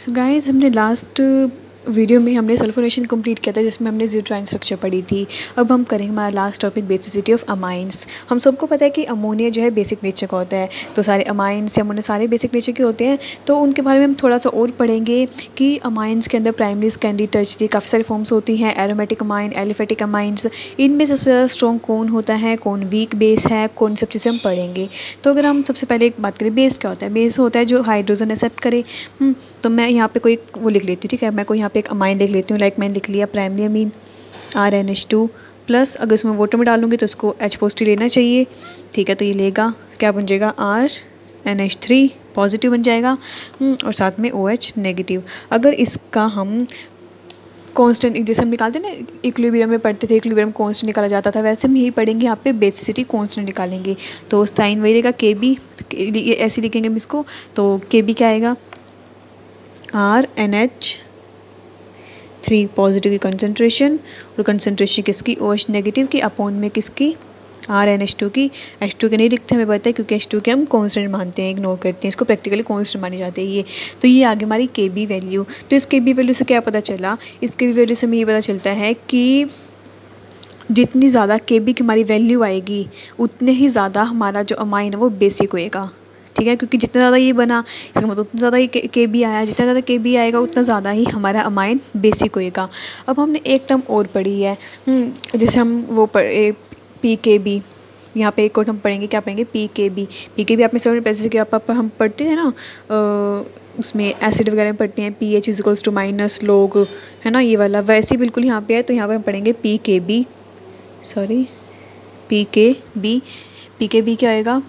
So guys हमने last video में हमने सल्फोनेशन कंप्लीट किया था जिसमें हमने ज़्यूट्राइन स्ट्रक्चर पढ़ी थी। अब हम करेंगे हमारा last topic basicity of amines. हम सबको पता है कि अमोनिया जो है बेसिक नेचर का होता है, तो सारे अमाइंस या अमोनिया सारे बेसिक नेचर के होते हैं। तो उनके बारे में हम थोड़ा सा और पढ़ेंगे कि अमाइंस के अंदर प्राइमरी, सेकेंडरी, टर्शरी काफ़ी सारी फॉर्म्स होती हैं। एरोमेटिक अमाइन, एलिफेटिक अमाइंस, इनमें सबसे ज़्यादा स्ट्रॉन्ग कौन होता है, कौन वीक बेस है, कौन सब चीज़ें हम पढ़ेंगे। तो अगर हम सबसे पहले एक बात करें, बेस क्या होता है। बेस होता है जो हाइड्रोजन एक्सेप्ट करे। तो मैं यहाँ पे कोई वो लिख लेती हूँ, ठीक है। मैं कोई यहाँ पे एक अमाइन लिख लेती हूँ, लाइक मैंने लिख लिया प्राइमरी अमीन RnH2 प्लस। अगर इसमें वाटर में डालूंगी तो इसको H पॉजिटिव लेना चाहिए, ठीक है। तो ये लेगा, क्या बन जाएगा, RnH3 पॉजिटिव बन जाएगा और साथ में OH नेगेटिव। अगर इसका हम कांस्टेंट, जैसे हम निकालते हैं ना, इक्विलिब्रियम में पढ़ते थे, इक्विलिब्रियम कांस्टेंट निकाला जाता था, वैसे हम यही पढ़ेंगे यहाँ पे बेसिसिटी कांस्टेंट निकालेंगे। तो साइन वही रहेगा KB, ऐसे लिखेंगे हम इसको। तो KB क्या आएगा, RnH3 पॉजिटिव की कंसनट्रेशन, और कंसनट्रेशन किसकी, OH नेगेटिव की, अपॉन में किसकी, RnH2 की। H2 के नहीं लिखते, हमें पता है, क्योंकि H2 के हम कांस्टेंट मानते हैं, इग्नोर करते हैं इसको, प्रैक्टिकली कांस्टेंट माने जाते हैं ये। तो ये आगे हमारी KB वैल्यू। तो इस KB वैल्यू से क्या पता चला, इस KB वैल्यू से हमें ये पता चलता है कि जितनी ज़्यादा KB की हमारी वैल्यू आएगी उतने ही ज़्यादा हमारा जो अमाइन है वो बेसिक होएगा, ठीक है। क्योंकि जितना ज़्यादा ये बना, इसका मतलब उतना ज़्यादा ही KB आया, जितना ज़्यादा KB आएगा उतना ज़्यादा ही हमारा अमाइन बेसिक होएगा। अब हमने एक टर्म और पढ़ी है, जैसे हम वो PKB, यहाँ पे एक और हम पढ़ेंगे, क्या पढ़ेंगे, PKB आपने समझ पैसे कि आप हम पढ़ते हैं ना, उसमें एसिड वगैरह में पढ़ते हैं, pH equals to minus log, है ना, ये वाला वैसे बिल्कुल यहाँ पे है। तो यहाँ पे हम पढ़ेंगे PKB क्या आएगा।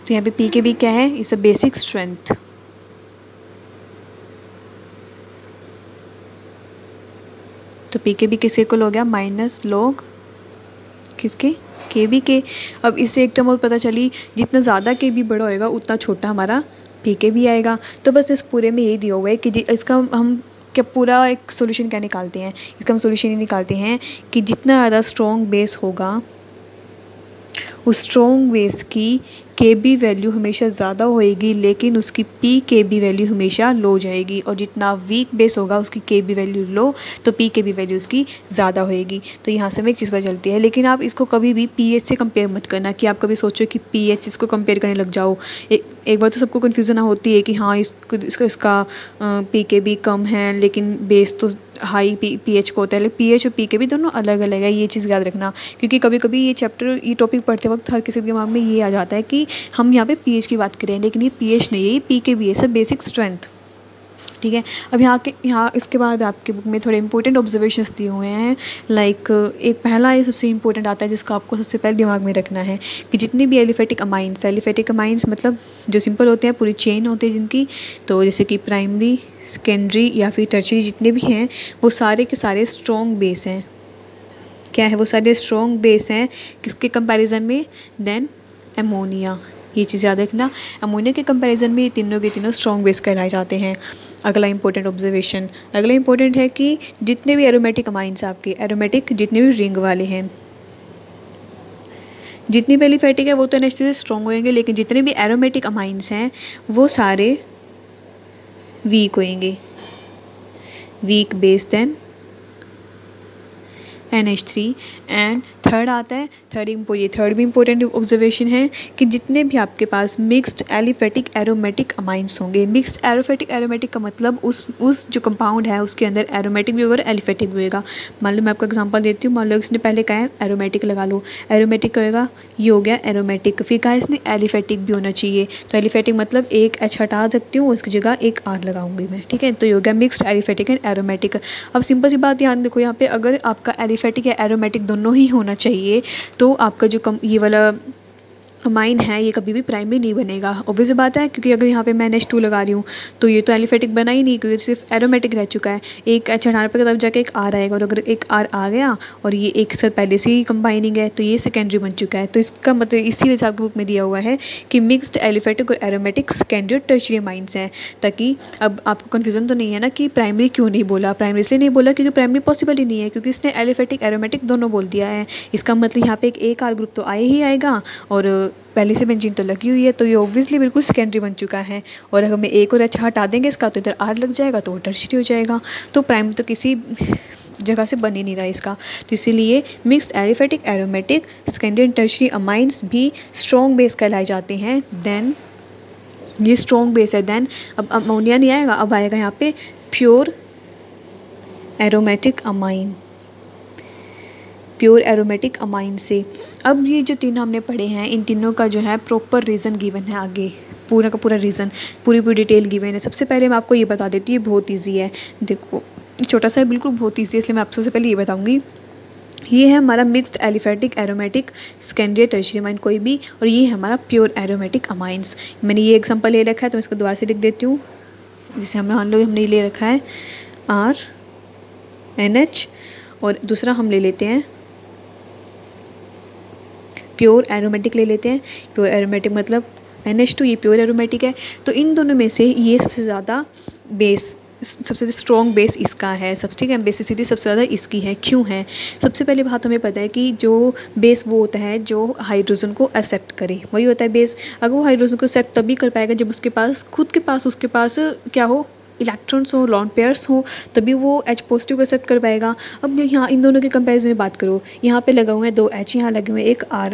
तो यहाँ पे PKB क्या है, इस अ बेसिक स्ट्रेंथ। तो PKB किसके इक्वल हो गया, माइनस log किसके, KB के। अब इससे एक टर्म और पता चली, जितना ज़्यादा KB बड़ा होएगा उतना छोटा हमारा PKB आएगा। तो बस इस पूरे में यही दिया हुआ है कि इसका हम क्या पूरा एक सॉल्यूशन क्या निकालते हैं, इसका हम सॉल्यूशन ही निकालते हैं कि जितना ज़्यादा स्ट्रॉन्ग बेस होगा उस स्ट्रॉन्ग बेस की KB वैल्यू हमेशा ज़्यादा होएगी, लेकिन उसकी PKB वैल्यू हमेशा लो जाएगी। और जितना वीक बेस होगा उसकी KB वैल्यू लो, तो PKB वैल्यू उसकी ज़्यादा होएगी। तो यहाँ से हमें एक चीज़ पता चलती है। लेकिन आप इसको कभी भी pH से कंपेयर मत करना, कि आप कभी सोचो कि pH इसको कंपेयर करने लग जाओ। एक बार तो सबको कन्फ्यूज़न होती है कि हाँ इसका PKB कम है लेकिन बेस तो हाई pH को होता है। लेकिन pH और PKB दोनों अलग अलग है, ये चीज़ याद रखना। क्योंकि कभी कभी ये टॉपिक पढ़ते वक्त हर किसी के दिमाग में ये आ जाता है कि हम यहाँ पे pH की बात करें, लेकिन ये pH नहीं है, ये PKB है, सब बेसिक स्ट्रेंथ, ठीक है। अब यहाँ इसके बाद आपके बुक में थोड़े इंपॉर्टेंट ऑब्जर्वेशंस दिए हुए हैं। लाइक एक पहला ये सबसे इंपॉर्टेंट आता है जिसको आपको सबसे पहले दिमाग में रखना है कि जितने भी एलिफेटिक अमाइंस मतलब जो सिंपल होते हैं, पूरी चेन होती है जिनकी, तो जैसे कि प्राइमरी, सेकेंडरी या फिर टर्शरी जितने भी हैं वो सारे के सारे स्ट्रॉन्ग बेस हैं। क्या है, वो सारे स्ट्रॉन्ग बेस हैं किसके कंपैरिजन में, देन अमोनिया। ये चीज़ याद रखना, अमोनिया के कंपैरिजन में ये तीनों के तीनों स्ट्रॉन्ग बेस कहलाए जाते हैं। अगला इंपॉर्टेंट ऑब्जर्वेशन, अगला इंपॉर्टेंट है कि जितने भी एरोमेटिक अमाइंस आपके, एरोमेटिक जितने भी रिंग वाले हैं, जितनी भी एलिफेटिक है वो तो NH3 से स्ट्रॉन्ग होंगे, लेकिन जितने भी एरोमेटिक अमाइंस हैं वो सारे वीक होंगे, weak base than NH3। And third आता है, थर्ड भी इंपॉर्टेंट ऑब्जर्वेशन है कि जितने भी आपके पास मिक्स्ड एलिफेटिक एरोमेटिक अमाइंस होंगे, मिक्स्ड एरोमेटिक का मतलब उस जो कंपाउंड है उसके अंदर एरोमेटिक भी होगा और एलिफेटिक भी होगा। मान लो मैं आपको एग्जांपल देती हूँ, मान लो इसने पहले कहा है एरोमेटिक लगा लो, एरोमेटिक का होगा, ये हो गया एरोमेटिक। फिर कहा इसने एलिफेटिक भी होना चाहिए, तो एलिफेटिक मतलब एक H हटा सकती हूँ, उसकी जगह एक R लगाऊंगी मैं, ठीक है। तो ये हो गया मिक्स्ड एलिफेटिक एंड एरोमेटिक। अब सिंपल सी बात ध्यान देखो, यहाँ पे अगर आपका एलिफेटिक या एरोमेटिक दोनों ही होना चाहिए तो आपका जो ये वाला अमाइन है ये कभी भी प्राइमरी नहीं बनेगा। ऑब्वियस बात है, क्योंकि अगर यहाँ पे मैं NH2 लगा रही हूँ तो ये तो एलिफेटिक बना ही नहीं, क्योंकि सिर्फ एरोमेटिक रह चुका है। एक H हटाने पर तब जाके एक R आएगा, और अगर एक R आ गया और ये एक साथ पहले से ही कंबाइनिंग है तो ये सेकेंडरी बन चुका है। तो इसका मतलब इसी वजह से आपकी बुक में दिया हुआ है कि मिक्स्ड एलिफेटिक और एरोमेटिक सेकेंडरी और टर्शरी अमाइंस हैं, ताकि अब आपको कन्फ्यूज़न तो नहीं है ना कि प्राइमरी क्यों नहीं बोला। प्राइमरी इसलिए नहीं बोला क्योंकि प्राइमरी पॉसिबल ही नहीं है, क्योंकि इसने एलिफेटिक एरोमेटिक दोनों बोल दिया है। इसका मतलब यहाँ पे एक R ग्रुप तो आए ही आएगा और पहले से बेंजीन तो लगी हुई है, तो ये ऑब्वियसली बिल्कुल सेकेंडरी बन चुका है। और अगर हमें एक और अच्छा हटा देंगे इसका तो इधर आर लग जाएगा, तो वो टर्शियरी हो जाएगा। तो प्राइमरी तो किसी जगह से बन ही नहीं रहा इसका। तो इसीलिए mixed aliphatic aromatic secondary and tertiary amines भी स्ट्रॉन्ग बेस कहलाए जाते हैं। देन ये स्ट्रॉन्ग बेस है। देन अब अमोनिया नहीं आएगा, अब आएगा यहाँ पे pure aromatic amine, pure aromatic amine से। अब ये जो तीनों हमने पढ़े हैं, इन तीनों का जो है प्रॉपर रीज़न गिवन है आगे, पूरा का पूरा रीज़न, पूरी डिटेल गिवन है। सबसे पहले मैं आपको ये बता देती हूँ, ये बहुत ईजी है। देखो छोटा सा है, बिल्कुल बहुत ईजी है, इसलिए मैं आपको सबसे पहले ये बताऊँगी। ये है हमारा mixed aliphatic aromatic secondary tertiary amine कोई भी, और ये है हमारा प्योर एरोमेटिक अमाइंस। मैंने ये एग्जांपल ले रखा है तो मैं इसको दोबारा से लिख देती हूँ। जैसे हमने ले रखा है RNH, और दूसरा हम ले लेते हैं प्योर एरोमेटिक ले लेते हैं। प्योर एरोमेटिक मतलब NH2, ये प्योर एरोमेटिक है। तो इन दोनों में से ये सबसे ज़्यादा बेस, सबसे स्ट्रॉन्ग बेस इसका है। सब ठीक है, बेसिसिटी सबसे ज़्यादा इसकी है। क्यों है? सबसे पहले बात हमें पता है कि जो बेस वो होता है जो हाइड्रोजन को एक्सेप्ट करे, वही होता है बेस। अगर वो हाइड्रोजन को एक्सेप्ट तभी कर पाएगा जब उसके पास उसके पास क्या हो, इलेक्ट्रॉन्स हो, लोन पेयर्स हो, तभी वो H पॉजिटिव को एक्सेप्ट कर पाएगा। अब यहाँ इन दोनों के कंपैरिजन में बात करो, यहाँ पे लगा हुआ है 2 H, यहाँ लगे हुए एक R।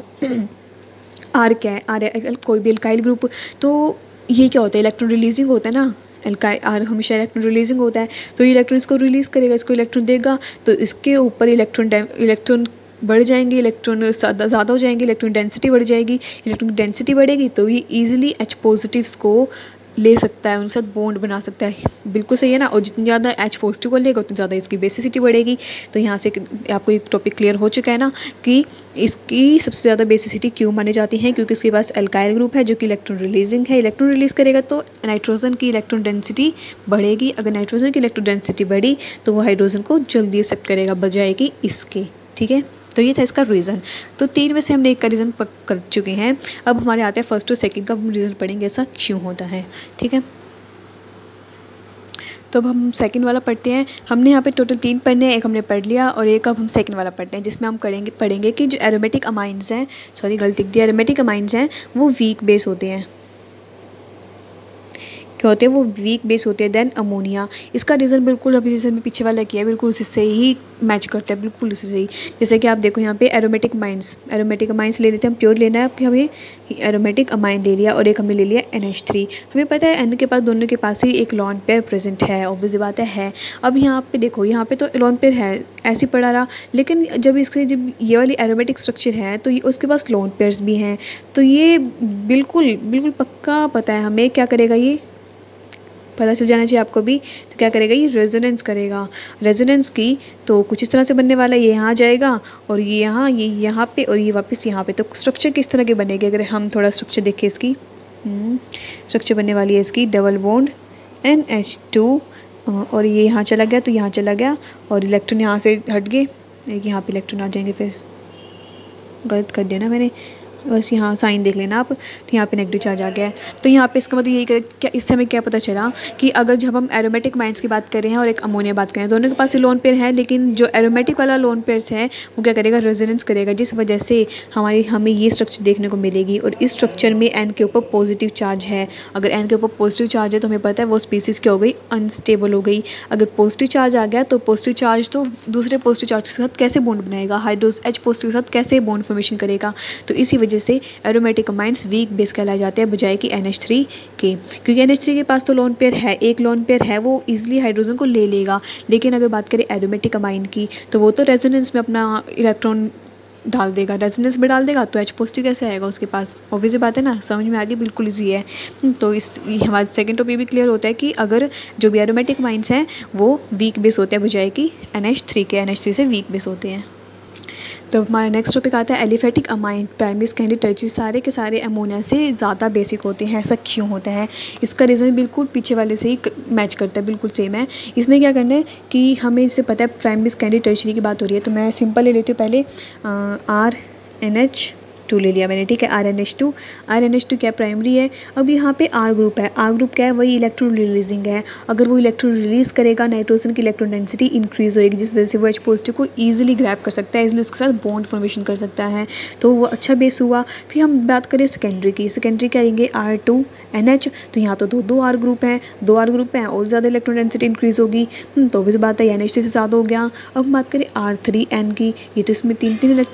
R क्या है? R है कोई भी एल्काइल ग्रुप। तो ये क्या होता है? इलेक्ट्रॉन रिलीजिंग होता है ना, R हमेशा इलेक्ट्रॉन रिलीजिंग होता है। तो ये इलेक्ट्रॉन इसको रिलीज़ करेगा, इसको इलेक्ट्रॉन देगा, तो इसके ऊपर इलेक्ट्रॉन बढ़ जाएंगे, इलेक्ट्रॉन ज़्यादा हो जाएंगे, इलेक्ट्रॉन डेंसिटी बढ़ जाएगी। इलेक्ट्रॉन डेंसिटी बढ़ेगी तो ये ईजिली H पॉजिटिव्स को ले सकता है, उनके साथ बॉन्ड बना सकता है। बिल्कुल सही है ना। और जितनी ज़्यादा H पॉजिटिव को लेगा उतनी ज़्यादा इसकी बेसिसिटी बढ़ेगी। तो यहाँ से आपको एक टॉपिक क्लियर हो चुका है ना कि इसकी सबसे ज़्यादा बेसिसिटी क्यों मानी जाती है, क्योंकि इसके पास एल्काइल ग्रुप है जो कि इलेक्ट्रॉन रिलीजिंग है। इलेक्ट्रॉन रिलीज़ करेगा तो नाइट्रोजन की इलेक्ट्रॉन डेंसिटी बढ़ेगी। अगर नाइट्रोजन की इलेक्ट्रॉन डेंसिटी बढ़ी तो वो हाइड्रोजन को जल्दी एक्सेप्ट करेगा, बजाय कि इसके। ठीक है, तो ये था इसका रीज़न। तो 3 में से हमने एक का रीज़न कर चुके हैं। अब हमारे आते हैं फर्स्ट और सेकंड का, हम रीज़न पढ़ेंगे ऐसा क्यों होता है। ठीक है, तो अब हम सेकंड वाला पढ़ते हैं। हमने यहाँ पे टोटल 3 पढ़ने हैं, एक हमने पढ़ लिया और एक अब हम सेकंड वाला पढ़ते हैं, जिसमें हम पढ़ेंगे कि जो एरोमेटिक अमाइंस हैं, सॉरी गलती दिया, एरोमेटिक अमाइंस हैं वो वीक बेस होते हैं। क्या होते हैं? वो वीक बेस होते हैं। देन अमोनिया, इसका रीज़न बिल्कुल अभी जैसे मैं पीछे वाला किया है बिल्कुल उसी से ही मैच करता है, बिल्कुल उसी से ही। जैसे कि आप देखो यहाँ पे एरोमेटिक अमाइंस ले लेते हैं, हम प्योर लेना है आपके, हमें एरोमेटिक अमाइन ले लिया और एक हमने ले लिया NH3। हमें पता है N के पास, दोनों के पास ही एक लॉन पेयर प्रेजेंट है, ऑब्वियस बात है। अब यहाँ पे देखो, यहाँ पे तो लॉन पेयर है ऐसे पड़ा रहा, लेकिन जब ये वाली एरोमेटिक स्ट्रक्चर है तो उसके पास लॉन पेयर्स भी हैं। तो ये बिल्कुल पक्का पता है हमें क्या करेगा, ये पता चल जाना चाहिए आपको भी। तो क्या करेगा, ये रेजोनेंस करेगा। रेजोनेंस की तो कुछ इस तरह से बनने वाला है, ये यहाँ जाएगा और ये यहाँ पे और ये वापस यहाँ पे। तो स्ट्रक्चर किस तरह के बनेगी? अगर हम थोड़ा स्ट्रक्चर देखें इसकी, स्ट्रक्चर बनने वाली है इसकी डबल बॉन्ड NH2, और ये यहाँ चला गया तो यहाँ चला गया, और इलेक्ट्रॉन यहाँ से हट गए, यहाँ पे इलेक्ट्रॉन आ जाएंगे। फिर गलत कर दिया ना मैंने, बस यहाँ साइन देख लेना आप। तो यहाँ पे नेगेटिव चार्ज आ गया है। तो यहाँ पे इसका मतलब यही क्या, इससे हमें क्या पता चला कि अगर जब हम एरोमेटिक अमाइंस की बात कर रहे हैं और एक अमोनिया बात करें, दोनों के पास लोन पेयर है, लेकिन जो एरोमेटिक वाला लोन पेयर्स है वो क्या करेगा, रेजोनेंस करेगा, जिस वजह से हमें ये स्ट्रक्चर देखने को मिलेगी। और इस स्ट्रक्चर में N के ऊपर पॉजिटिव चार्ज है। अगर N के ऊपर पॉजिटिव चार्ज है तो हमें पता है वो स्पीसीज़ क्या हो गई, अनस्टेबल हो गई। अगर पॉजिटिव चार्ज आ गया तो पॉजिटिव चार्ज तो दूसरे पॉजिटिव चार्ज के साथ कैसे बॉन्ड बनाएगा, H पॉजिटिव के साथ कैसे बॉन्ड फॉर्मेशन करेगा। तो इसी वजह से एरोमेटिक अमाइंस वीक बेस कहलाए जाते हैं, बजाय कि NH3 के, क्योंकि NH3 के पास तो लोन पेयर है, एक लोन पेयर है, वो इजीली हाइड्रोजन को ले लेगा। लेकिन अगर बात करें एरोमेटिक अमाइन की तो वो तो रेजोनेंस में अपना इलेक्ट्रॉन डाल देगा, रेजोनेंस में डाल देगा, तो H पॉजिटिव कैसे आएगा उसके पास? ऑब्वियस बात है ना, समझ में आ गई, बिल्कुल ईजी है। तो हमारा सेकंड टॉपिक भी क्लियर होता है कि अगर जो भी एरोमेटिक अमाइंस हैं वो वीक बेस होते हैं, बजाय कि NH3 से वीक बेस होते हैं। तो हमारा नेक्स्ट टॉपिक आता है aliphatic amine, primary secondary tertiary, सारे के सारे अमोनिया से ज़्यादा बेसिक होते हैं। ऐसा क्यों होता है? इसका रीज़न बिल्कुल पीछे वाले से ही मैच करता है, बिल्कुल सेम है। इसमें क्या करना है कि हमें इससे पता है प्राइमरी सेकेंडरी टर्शियरी की बात हो रही है, तो मैं सिंपल ले लेती हूँ पहले RNH 2 ले लिया मैंने, ठीक है। RnH2, RnH2 क्या प्राइमरी है। अब यहाँ पे R ग्रुप है, R ग्रुप क्या है, वही इलेक्ट्रॉन रिलीजिंग है। अगर वो इलेक्ट्रॉन रिलीज़ करेगा नाइट्रोजन की इलेक्ट्रॉन डेंसिटी इंक्रीज़ होएगी, जिस वजह से वो H पॉजिटिव को ईजिली ग्रैब कर सकता है, इसलिए उसके साथ बॉन्ड फॉर्मेशन कर सकता है, तो वो अच्छा बेस हुआ। फिर हम बात करें सेकेंडरी की, सेकेंडरी क्या लेंगे, R2NH, तो यहाँ तो दो R ग्रुप हैं, 2 R ग्रुप हैं और ज़्यादा इलेक्ट्रॉन डेंसिटी इंक्रीज़ होगी, तो obvious बात है NH3 से ज़्यादा हो गया। अब हम बात करें R3N की, ये तो इसमें 3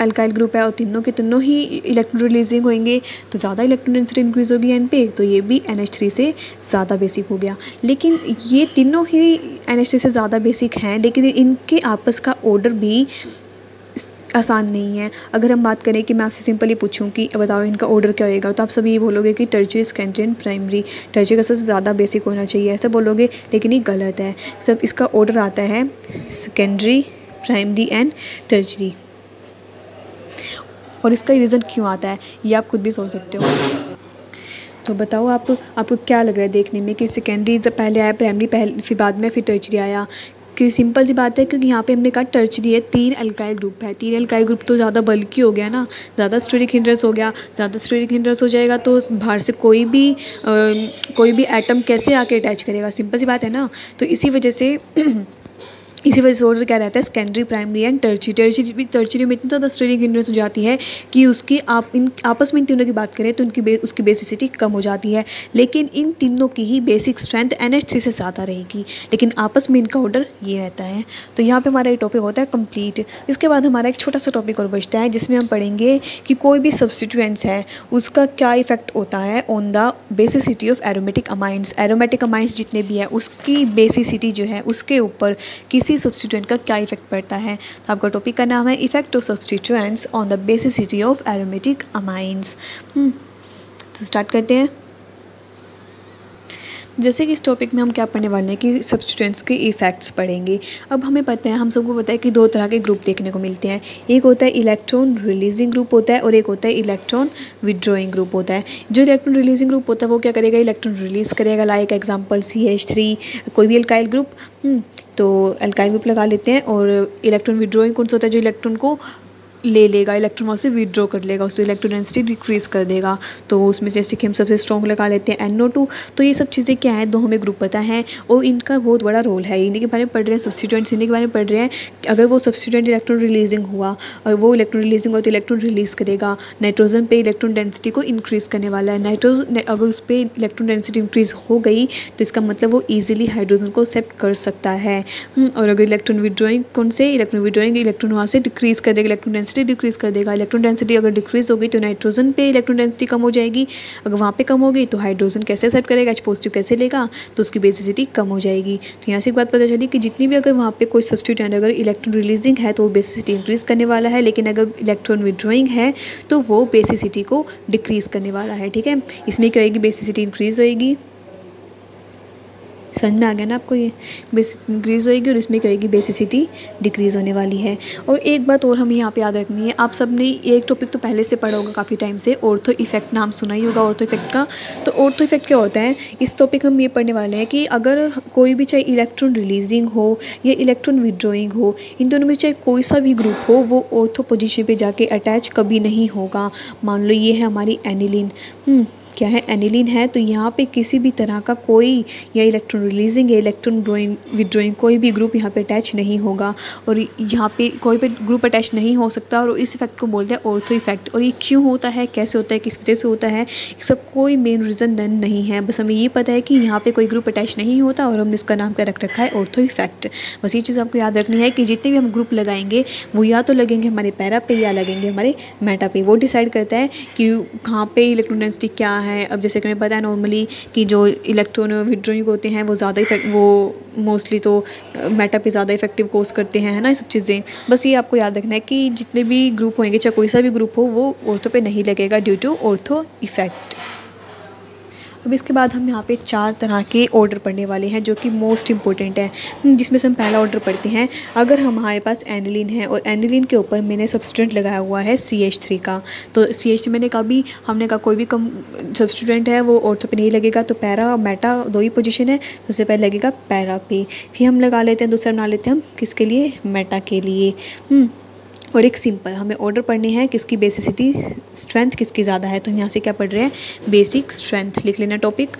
अल्काइल ग्रुप है और तीनों के तीनों ही इलेक्ट्रॉन रिलीजिंग होंगे, तो ज़्यादा इलेक्ट्रॉन डेंसिटी इंक्रीज़ होगी N पे, तो ये भी NH3 से ज़्यादा बेसिक हो गया। लेकिन ये तीनों ही NH3 से ज़्यादा बेसिक हैं, लेकिन इनके आपस का ऑर्डर भी आसान नहीं है। अगर हम बात करें कि मैं आपसे सिंपली पूछूं कि बताओ इनका ऑर्डर क्या होएगा, तो आप सब ये बोलोगे कि tertiary, secondary and primary. Tertiary का सबसे ज़्यादा बेसिक होना चाहिए ऐसा बोलोगे, लेकिन ये गलत है। सब इसका ऑर्डर आता है सेकेंडरी, प्राइमरी एंड टर्शियरी। और इसका रीज़न क्यों आता है ये आप खुद भी सोच सकते हो। तो बताओ आपको क्या लग रहा है देखने में कि सेकेंडरी जब पहले आया, प्राइमरी पहले, फिर बाद में फिर टर्शियरी आया। कि सिंपल सी बात है, क्योंकि यहाँ पे हमने कहा टर्शियरी है, 3 अल्काइल ग्रुप है, 3 अल्काइल ग्रुप तो ज़्यादा बल्कि हो गया ना, ज़्यादा स्टेरिक हिंड्रेंस हो गया। ज़्यादा स्टेरिक हिंड्रेंस हो जाएगा तो बाहर से कोई भी एटम कैसे आके अटैच करेगा, सिंपल सी बात है ना। तो इसी वजह से ऑर्डर क्या रहता है, secondary, primary and tertiary. Tertiary में इतनी ज़्यादा स्टेरिक हिंड्रेंस हो जाती है कि उसकी आपस में इन तीनों की बात करें तो उसकी बेसिसिटी कम हो जाती है, लेकिन इन तीनों की ही बेसिक स्ट्रेंथ NH3 से ज़्यादा रहेगी, लेकिन आपस में इनका ऑर्डर ये रहता है। तो यहाँ पे हमारा ये टॉपिक होता है कंप्लीट। इसके बाद हमारा एक छोटा सा टॉपिक और बचता है, जिसमें हम पढ़ेंगे कि कोई भी सब्स्टिट्यूएंट्स है उसका क्या इफेक्ट होता है on the basicity of aromatic amines. Aromatic amines जितने भी है उसकी बेसिसिटी जो है उसके ऊपर किसी सब्स्टिट्यूएंट का क्या इफेक्ट पड़ता है। तो आपका टॉपिक का नाम है effect of substituents on the basicity of aromatic amines. तो स्टार्ट करते हैं। जैसे कि इस टॉपिक में हम क्या पढ़ने वाले हैं कि सब्स्टिट्यूएंट्स के इफ़ेक्ट्स पढ़ेंगे। अब हमें पता है, हम सबको पता है कि 2 तरह के ग्रुप देखने को मिलते हैं, एक होता है इलेक्ट्रॉन रिलीजिंग ग्रुप होता है और एक होता है इलेक्ट्रॉन विड्रॉइंग ग्रुप होता है। जो इलेक्ट्रॉन रिलीजिंग ग्रुप होता है वो क्या करेगा, इलेक्ट्रॉन रिलीज़ करेगा, लाइक एग्जांपल CH3, कोई भी अल्काइल ग्रुप, तो अल्काइल ग्रुप लगा लेते हैं। और इलेक्ट्रॉन विड्रॉइंग कौन सा होता है, जो इलेक्ट्रॉन को ले लेगा, इलेक्ट्रॉन वहाँ से विड्रॉ कर लेगा, उससे इलेक्ट्रॉन डेंसिटी डिक्रीज़ कर देगा। तो उसमें जैसे कि हम सबसे स्ट्रॉन्ग लगा लेते हैं NO2। तो ये सब चीज़ें क्या हैं, 2 हमें ग्रुप पता है और इनका बहुत बड़ा रोल है। इन्हीं के बारे में पढ़ रहे हैं, सब्स्टिट्यूएंट्स इन्हीं के बारे में पढ़ रहे हैं। अगर वो सब्स्टिट्यूएंट इलेक्ट्रॉन रिलीजिंग हुआ और वो इलेक्ट्रॉन रिलीजिंग हुआ तो इलेक्ट्रॉन रिलीज़ करेगा, नाइट्रोजन पे इलेक्ट्रॉन डेंसिटी को इंक्रीज़ करने वाला है। नाइट्रोजन अगर उस पर इलेक्ट्रॉन डेंसिटी इंक्रीज़ हो गई तो इसका मतलब वो ईजिली हाइड्रोजन को एक्सेप्ट कर सकता है। और अगर electron withdrawing electron withdrawing electron वहाँ से डिक्रीज़ कर देगा, इलेक्ट्रॉन डेंसिटी डिक्रीज़ कर देगा। इलेक्ट्रॉन डेंसिटी अगर डिक्रीज़ हो गई तो नाइट्रोजन पे इलेक्ट्रॉन डेंसिटी कम हो जाएगी, अगर वहाँ पे कम हो गई तो हाइड्रोजन कैसे एक्सेप्ट करेगा, H पॉजिटिव कैसे लेगा, तो उसकी बेसिसिटी कम हो जाएगी। तो यहाँ से एक बात पता चली कि जितनी भी अगर वहाँ पे कोई सब्स्टिट्यूएंट अगर इलेक्ट्रॉन रिलीजिंग है तो वो बेसिसिटी इंक्रीज़ करने वाला है, लेकिन अगर इलेक्ट्रॉन विड्रॉइंग है तो वो बेसिसिटी को डिक्रीज़ करने वाला है, ठीक है। इसमें क्या होएगी, बेसिसिटी इंक्रीज़ होएगी, समझ में आ गया ना आपको, ये बेसिसिटी इंक्रीज़ होएगी और इसमें क्या होएगी, बेसिसिटी डिक्रीज़ होने वाली है। और एक बात और हमें यहाँ पे याद रखनी है, आप सब ने एक टॉपिक तो पहले से पढ़ा होगा काफ़ी टाइम से, ऑर्थो इफेक्ट नाम सुना ही होगा ऑर्थो इफेक्ट का। तो ऑर्थो इफेक्ट क्या होता है, इस टॉपिक में हम ये पढ़ने वाले हैं कि अगर कोई भी चाहे इलेक्ट्रॉन रिलीजिंग हो या इलेक्ट्रॉन विड्रॉइंग हो, इन दोनों में चाहे कोई सा भी ग्रुप हो, वो ऑर्थो पोजीशन पे जाके अटैच कभी नहीं होगा। मान लो ये है हमारी एनिलीन, क्या है, एनिलीन है, तो यहाँ पे किसी भी तरह का कोई या इलेक्ट्रॉन रिलीजिंग या इलेक्ट्रॉन विड्रॉइंग कोई भी ग्रुप यहाँ पे अटैच नहीं होगा, और यहाँ पे कोई भी ग्रुप अटैच नहीं हो सकता, और इस इफेक्ट को बोलते हैं ऑर्थो इफेक्ट। और ये क्यों होता है, कैसे होता है, किस वजह से होता है, सब कोई मेन रीज़न नहीं है, बस हमें ये पता है कि यहाँ पे कोई ग्रुप अटैच नहीं होता और हमने इसका नाम क्या रख रखा है, ऑर्थो इफेक्ट। बस ये चीज़ आपको याद रखनी है कि जितने भी हम ग्रुप लगाएंगे वो या तो लगेंगे हमारे पैरा पे या लगेंगे हमारे मेटा पे, वो डिसाइड करता है कि कहाँ पे इलेक्ट्रॉन डेंसिटी क्या है। अब जैसे कि हमें पता है नॉर्मली कि जो इलेक्ट्रॉन विड्रॉइंग होते हैं वो ज़्यादा वो मोस्टली तो मेटा पे ज़्यादा इफेक्टिव कोर्स करते हैं, है ना, ये सब चीज़ें। बस ये आपको याद रखना है कि जितने भी ग्रुप होंगे, चाहे कोई सा भी ग्रुप हो, वो ऑर्थो पे नहीं लगेगा ड्यू टू ऑर्थो इफेक्ट। अब इसके बाद हम यहाँ पे 4 तरह के ऑर्डर पढ़ने वाले हैं जो कि मोस्ट इंपॉर्टेंट है, जिसमें से हम पहला ऑर्डर पढ़ते हैं। अगर हमारे पास एनिलीन है और एनिलीन के ऊपर मैंने सब्स्टिट्यूएंट लगाया हुआ है CH3 का, तो CH3 हमने कहा कोई भी कम सब्स्टिट्यूएंट है वो ऑर्थो पे नहीं लगेगा, तो पैरा और मेटा 2 ही पोजीशन है, तो उससे पहले लगेगा पैरा पे, फिर हम लगा लेते हैं दूसरा बना लेते हैं हम किसके लिए, मेटा के लिए। और एक सिंपल। हमें ऑर्डर पढ़ने हैं किसकी बेसिसिटी स्ट्रेंथ किसकी ज़्यादा है। तो हम यहाँ से क्या पढ़ रहे हैं, बेसिक स्ट्रेंथ लिख लेना टॉपिक।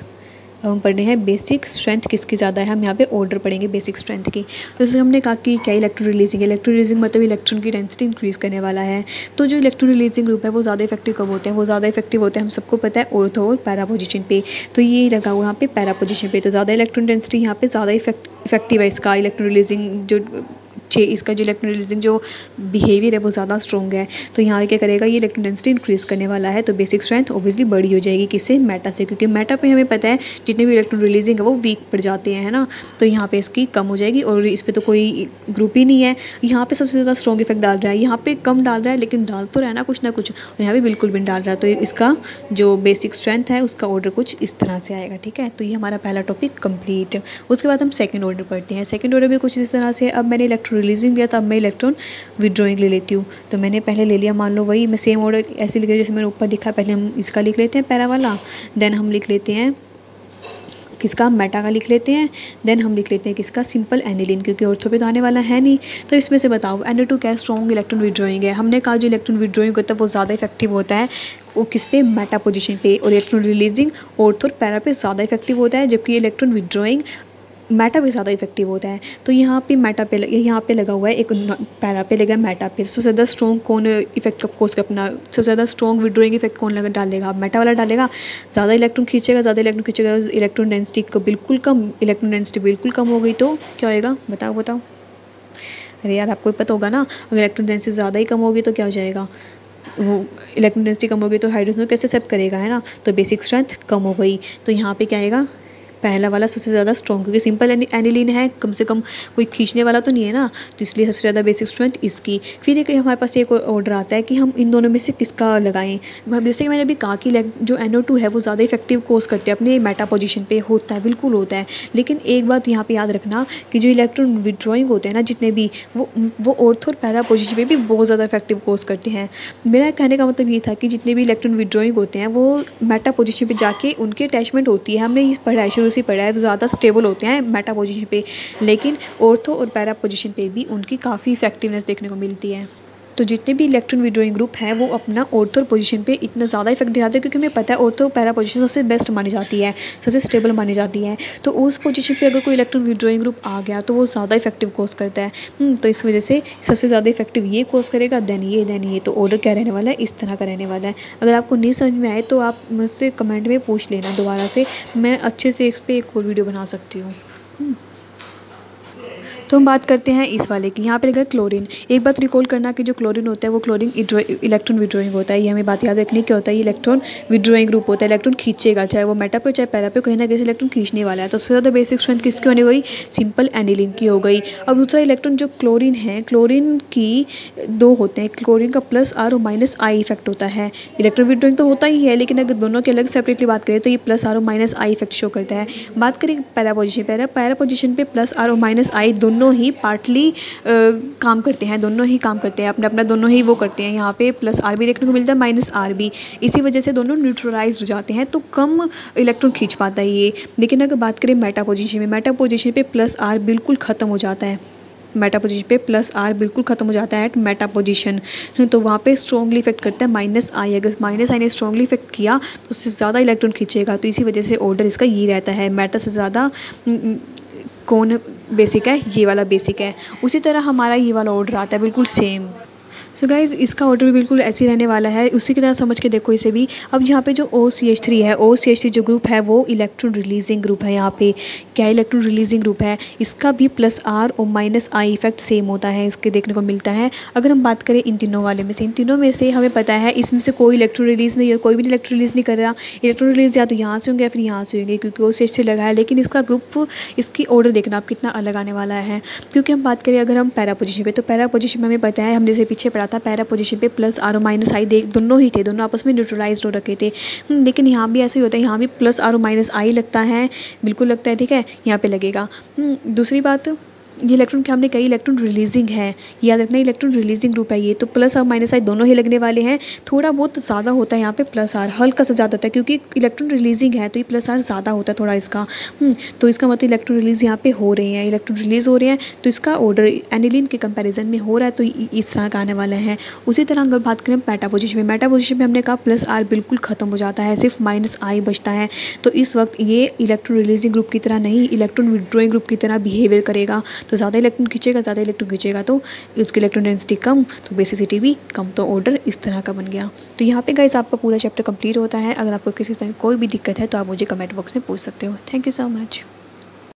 अब हम पढ़ रहे हैं बेसिक स्ट्रेंथ किसकी ज़्यादा है, हम यहाँ पे ऑर्डर पढ़ेंगे बेसिक स्ट्रेंथ की। तो जैसे हमने कहा कि क्या इलेक्ट्रॉन रिलीजिंग, इलेक्ट्रॉन रिलीजिंग मतलब इलेक्ट्रॉन की डेंसिटी इंक्रीज़ करने वाला है। तो जो इलेक्ट्रॉन रिलीजिंग ग्रुप है वो ज़्यादा इफेक्टिव कब होते हैं, वो ज़्यादा इफेक्टिव होते हैं हम सबको पता है ऑर्थो और पैरा पोजीशन पे। तो ये लगा हुआ यहाँ पे पैरा पोजीशन पे, तो ज़्यादा इलेक्ट्रॉन डेंसिटी यहाँ पे ज़्यादा इफेक्टिव है इसका इलेक्ट्रॉन रिलीजिंग जो इसका जो इलेक्ट्रॉन रिलीजिंग जो बिहेवियर है वो ज़्यादा स्ट्रॉन्ग है। तो यहाँ क्या करेगा, ये इलेक्ट्रॉन डेंसिटी इंक्रीज़ करने वाला है। तो बेसिक स्ट्रेंथ ऑब्वियसली बड़ी हो जाएगी किससे, मेटा से, क्योंकि मेटा पे हमें पता है जितने भी इलेक्ट्रॉन रिलीजिंग है वो वीक पड़ जाते हैं, है ना। तो यहाँ पे इसकी कम हो जाएगी और इस पर तो कोई ग्रुप ही नहीं है। यहाँ पे सबसे ज़्यादा स्ट्रॉन्ग इफेक्ट डाल रहा है, यहाँ पे कम डाल रहा है लेकिन डाल तो रहा है ना कुछ ना कुछ, और यहाँ पे बिल्कुल भी डाल रहा है। तो इसका जो बेसिक स्ट्रेंथ है उसका ऑर्डर कुछ इस तरह से आएगा, ठीक है। तो ये हमारा पहला टॉपिक कंप्लीट। उसके बाद हम सेकंड ऑर्डर पढ़ते हैं। सेकंड ऑर्डर भी कुछ इस तरह से, अब मैंने इलेक्ट्रॉन रिलीजिंग लिया, तब मैं इलेक्ट्रॉन विड्रॉइंग ले लेती हूँ। तो मैंने पहले ले लिया, मान लो वही मैं सेम ऑर्डर ऐसे लिख रही जैसे मैंने ऊपर लिखा। पहले हम इसका लिख लेते हैं पैरा वाला, देन हम लिख लेते हैं किसका, मेटा का लिख लेते हैं, देन हम लिख लेते हैं किसका, सिंपल एनिलीन, क्योंकि ऑर्थो पे तो आने वाला है नहीं। तो इसमें से बताओ NO2 क्या स्ट्रॉन्ग इलेक्ट्रॉन विड्रॉइंग है। हमने कहा जो इलेक्ट्रॉन विड्रॉइंग होता है वो ज़्यादा इफेक्टिव होता है वो किस पे, मेटा पोजीशन पे, और इलेक्ट्रॉन रिलीजिंग ऑर्थो और पैरा पे ज़्यादा इफेक्टिव होता है, जबकि इलेक्ट्रॉन विड्रॉइंग मेटा पे ज़्यादा इफेक्टिव होता है। तो यहाँ पे मेटा पे यहाँ पे लगा हुआ है, एक पैरा पे लगा मेटा पे। सबसे ज़्यादा स्ट्रॉन्ग कौन इफेक्ट कोर्स अपना, सबसे ज़्यादा स्ट्रॉन्ग विड्रॉइंग इफेक्ट कौन लगा डालेगा, मेटा वाला डालेगा। ज़्यादा इलेक्ट्रॉन खींचेगा, ज़्यादा इलेक्ट्रॉन खींचेगा, इलेक्ट्रॉन डेंसिटी को बिल्कुल कम, इलेक्ट्रॉन डेंसिटी बिल्कुल कम हो गई तो क्या होएगा, बताओ बताओ। अरे यार आपको पता होगा ना, अगर इलेक्ट्रॉन डेंसिटी ज़्यादा ही कम होगी तो क्या हो जाएगा, वो इलेक्ट्रॉन डेंसिटी कम होगी तो हाइड्रोजन कैसे एक्सेप्ट करेगा, है ना। तो बेसिक स्ट्रेंथ कम हो गई। तो यहाँ पे क्या आएगा, पहला वाला सबसे ज़्यादा स्ट्रॉन्ग, क्योंकि सिंपल एनिलीन है, कम से कम कोई खींचने वाला तो नहीं है ना, तो इसलिए सबसे ज़्यादा बेसिक स्ट्रेंथ इसकी। फिर एक हमारे पास एक ऑर्डर आता है कि हम इन दोनों में से किसका लगाएं। जैसे कि मैंने अभी कहा कि जो NO2 है वो ज़्यादा इफेक्टिव कोर्स करते हैं अपने मेटा पोजीशन पे, होता है बिल्कुल होता है। लेकिन एक बात यहाँ पे याद रखना कि जो इलेक्ट्रॉन विड्रॉइंग होते हैं ना जितने भी, वो ऑर्थो और पैरा पोजीशन पे भी बहुत ज़्यादा इफेक्टिव कोर्स करते हैं। मेरा कहने का मतलब ये था कि जितने भी इलेक्ट्रॉन विड्रॉइंग होते हैं वो मेटा पोजीशन पर जाके उनकी अटैचमेंट होती है, हमने इस पढ़ाई शुरू से पढ़ा है, ज़्यादा स्टेबल होते हैं मेटा पोजीशन पे, लेकिन ऑर्थो और पैरा पोजीशन पे भी उनकी काफ़ी इफेक्टिवनेस देखने को मिलती है। तो जितने भी इलेक्ट्रॉन विड्रॉइंग ग्रुप हैं वो अपना ऑर्थो पोजीशन पे इतना ज़्यादा इफेक्ट दिखाते हैं, क्योंकि हमें पता है ऑर्थो पैरा पोजीशन सबसे बेस्ट मानी जाती है, सबसे स्टेबल मानी जाती है। तो उस पोजीशन पे अगर कोई इलेक्ट्रॉन विड्रॉइंग ग्रुप आ गया तो वो ज़्यादा इफेक्टिव कोर्स करता है। तो इस वजह से सबसे ज़्यादा इफेक्टिव ये कोर्स करेगा, देन ये। तो ऑर्डर क्या रहने वाला है, इस तरह का रहने वाला है। अगर आपको नहीं समझ में आए तो आप मुझसे कमेंट में पूछ लेना दोबारा से, मैं अच्छे से इस पर एक और वीडियो बना सकती हूँ। तो हम बात करते हैं इस वाले की। यहाँ पे लगा क्लोरीन। एक बात रिकॉल करना कि जो क्लोरीन होता है वो क्लोरीन इलेक्ट्रॉन विड्रॉइंग होता है। ये हमें बात याद रखनी क्या होता है, ये इलेक्ट्रॉन विड्रॉइंग ग्रुप होता है, इलेक्ट्रॉन खींचेगा, चाहे वो मेटा पे चाहे पैरा पे, कहीं ना कहीं इलेक्ट्रॉन खींचने वाला है। तो सबसे ज़्यादा बेसिक स्ट्रेंथ किसकी होने गई, सिंपल एनिलीन की हो गई। अब दूसरा इलेक्ट्रॉन जो क्लोरीन है, क्लोरीन की दो होते हैं, क्लोरीन का +R और -I इफेक्ट होता है। इलेक्ट्रॉन विड्रॉइंग तो होता ही है, लेकिन अगर दोनों की अलग सेपरेटली बात करें तो ये +R और -I इफेक्ट शो करता है। बात करें पैरा पोजीशन पे +R और -I दोनों ही पार्टली काम करते हैं, दोनों ही काम करते हैं, अपना दोनों ही वो करते हैं। यहाँ पे +R भी देखने को मिलता है, -R भी, इसी वजह से दोनों न्यूट्रलाइज हो जाते हैं, तो कम इलेक्ट्रॉन खींच पाता है ये। लेकिन अगर बात करें मेटा पोजीशन पे +R बिल्कुल ख़त्म हो जाता है, मेटा पोजीशन पे +R बिल्कुल ख़त्म हो जाता है एट मेटा पोजीशन। तो वहाँ पे स्ट्रॉन्गली इफेक्ट करता है -I। अगर -I ने स्ट्रॉन्गली इफेक्ट किया तो उससे ज़्यादा इलेक्ट्रॉन खींचेगा, तो इसी वजह से ऑर्डर इसका ये रहता है। मेटा से ज़्यादा कौन बेसिक है, ये वाला बेसिक है। उसी तरह हमारा ये वाला ऑर्डर आता है बिल्कुल सेम। सो गाइज़ इसका ऑर्डर भी बिल्कुल ऐसे ही रहने वाला है, उसी की तरह समझ के देखो इसे भी। अब यहाँ पे जो OCH3 है, OCH3 जो ग्रुप है वो इलेक्ट्रॉन रिलीजिंग ग्रुप है। यहाँ पे क्या इलेक्ट्रॉन रिलीजिंग ग्रुप है, इसका भी +R और -I इफेक्ट सेम होता है, इसके देखने को मिलता है। अगर हम बात करें इन तीनों वाले में से, इन तीनों में से हमें पता है इसमें से कोई इलेक्ट्रॉन रिलीज़ नहीं है, कोई भी इलेक्ट्रॉन रिलीज़ नहीं कर रहा। इलेक्ट्रॉन रिलीज़ या तो यहाँ से होंगे या फिर यहाँ से होंगे, क्योंकि OCH3 लगा है। लेकिन इसका ग्रुप, इसकी ऑर्डर देखना आप कितना अलग आने वाला है। क्योंकि हम बात करें अगर हम पैरा पोजीशन पे, तो पैरा पोजीशन में हमें पता है, हम जैसे पीछे पढ़ा था, पैरा पोजीशन पे +R और -I दोनों ही थे, दोनों आपस में न्यूट्रलाइज्ड हो रखे थे। लेकिन यहाँ भी ऐसे ही होता है, यहाँ भी +R और -I लगता है, बिल्कुल लगता है, ठीक है, यहाँ पे लगेगा। दूसरी बात ये इलेक्ट्रॉन क्या हमने कई इलेक्ट्रॉन रिलीजिंग है, याद रखना इलेक्ट्रॉन रिलीजिंग ग्रुप है ये, तो प्लस और माइनस आई दोनों ही लगने वाले हैं। थोड़ा बहुत ज़्यादा होता है यहाँ पे प्लस आर, हल्का सा ज़्यादा होता है क्योंकि इलेक्ट्रॉन रिलीजिंग है तो ये प्लस आर ज़्यादा होता है थोड़ा इसका। तो इसका मतलब इलेक्ट्रॉन रिलीज यहाँ पे हो रहे हैं, इलेक्ट्रॉन रिलीज हो रहे हैं तो इसका ऑर्डर एनिलीन के कंपैरिजन में हो रहा है, तो इस तरह का आने वाला है। उसी तरह अगर बात करें मेटा पोजीशन में, मेटा पोजीशन में हमने कहा प्लस आर बिल्कुल ख़त्म हो जाता है, सिर्फ माइनस आई बचता है। तो इस वक्त ये इलेक्ट्रॉन रिलीजिंग ग्रुप की तरह नहीं, इलेक्ट्रॉन विड्रॉइंग ग्रुप की तरह बिहेवियर करेगा। तो ज़्यादा इलेक्ट्रॉन खींचेगा तो उसकी इलेक्ट्रॉन डेंसिटी कम, तो बेसिसिटी भी कम, तो ऑर्डर इस तरह का बन गया। तो यहाँ पे गाइस आपका पूरा चैप्टर कंप्लीट होता है। अगर आपको किसी तरह कोई भी दिक्कत है तो आप मुझे कमेंट बॉक्स में पूछ सकते हो। Thank you so much.